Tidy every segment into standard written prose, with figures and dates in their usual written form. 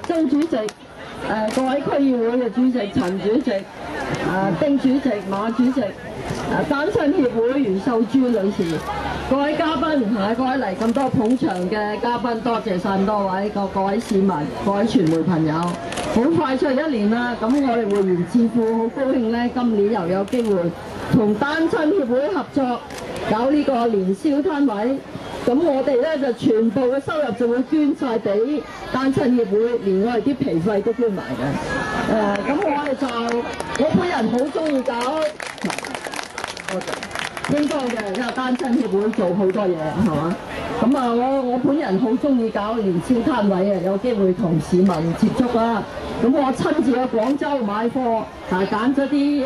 周主席，各位區議會嘅主席陳主席，丁主席、馬主席，單親協會袁秀珠女士，各位嘉賓同埋各位嚟咁多捧場嘅嘉賓，多謝晒咁多位各位市民、各位傳媒朋友。好快出嚟1年啦，咁我哋會員智庫好高興咧，今年又有機會同單親協會合作搞呢個年宵攤位。咁我哋咧就全部嘅收入就會捐晒俾單親協會，連我哋啲皮費都捐埋嘅。咁我本人好中意搞，應該嘅，因為單親協會做好多嘢，係嘛？咁我本人好中意搞年宵攤位嘅，有機會同市民接觸啦。咁我親自去廣州買貨，揀咗啲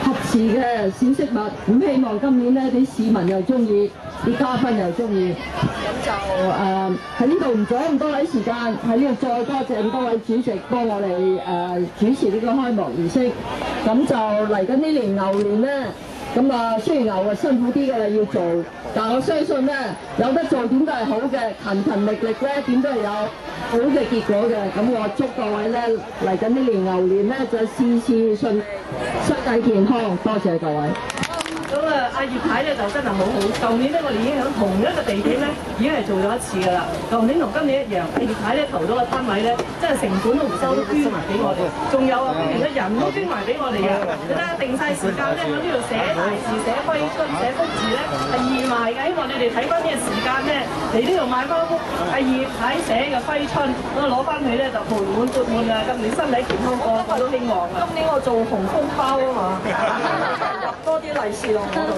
合時嘅小飾物。咁希望今年呢啲市民又中意，啲嘉賓又中意。咁就喺呢度唔阻咁多位時間，喺呢度再多謝咁多位主席幫我哋主持呢個開幕儀式。咁就嚟緊呢年牛年咧。咁雖然牛辛苦啲嘅啦要做，但我相信咧有得做點都係好嘅，勤力咧點都係有好嘅結果嘅。咁我祝各位咧嚟緊呢年牛年咧就事事順利，身體健康，多謝各位。咁阿葉太咧就真係好好，舊年咧我哋已經喺同一個地點咧已經係做咗1次㗎啦。舊年同今年一樣，阿葉太咧投咗個攤位咧，真係成本都唔收，都捐埋俾我哋。仲有啊，連個人都捐埋俾我哋嘅。你睇下定晒時間咧，喺呢度寫大字、寫揮春、寫福字咧係義賣嘅。希望你哋睇翻呢個時間咧嚟呢度買翻幅阿葉太寫嘅揮春，咁攞翻去咧就盆滿缽滿啊！今年身體健康，個個都希望啊！今年我做紅封包啊嘛，入多啲利是落我度。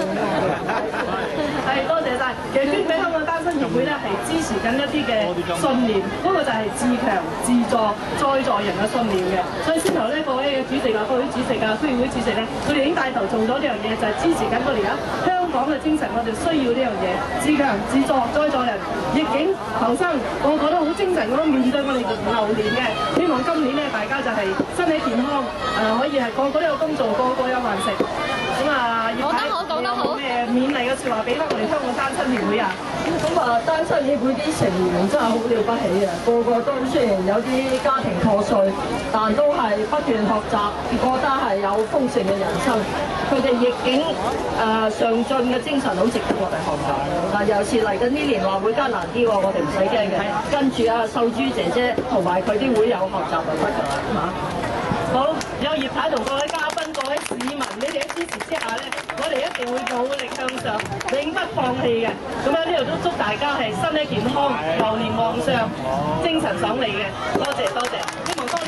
係多謝晒。其實捐俾香港單親協會咧，係支持緊一啲嘅信念，嗰個就係自強、自助、再助人嘅信念嘅。所以先頭咧，各位嘅主席啊、各位主席啊、區議會主席咧，佢哋已經帶頭做咗呢樣嘢，就係支持緊我哋而家香港嘅精神，我哋需要呢樣嘢，自強、自助、再助人。逆境求生，個個都好精神咁樣面對我哋牛年嘅。希望今年咧，大家就係身體健康，可以係個個都有工做，個個有飯食。咁葉太有咩勉勵嘅説話俾翻我哋香港單親協會啊？單親協會啲成員真係好了不起啊！個個都雖然有啲家庭破碎，但都係不斷學習，覺得係有豐盛嘅人生。佢哋逆境上進嘅精神好值得我哋學習。嗱，尤其是嚟緊呢年話會艱難啲喎，我哋唔使驚嘅。跟住秀珠姐姐同埋佢啲會友學習就得㗎啦嚇。好，有葉太同各位嘉賓、各位市民，你哋嘅支持之下咧，我哋一定會努力向上，永不放棄嘅。咁喺呢度都祝大家係身體健康、牛年旺上、精神爽利嘅。多謝多謝，希望多啲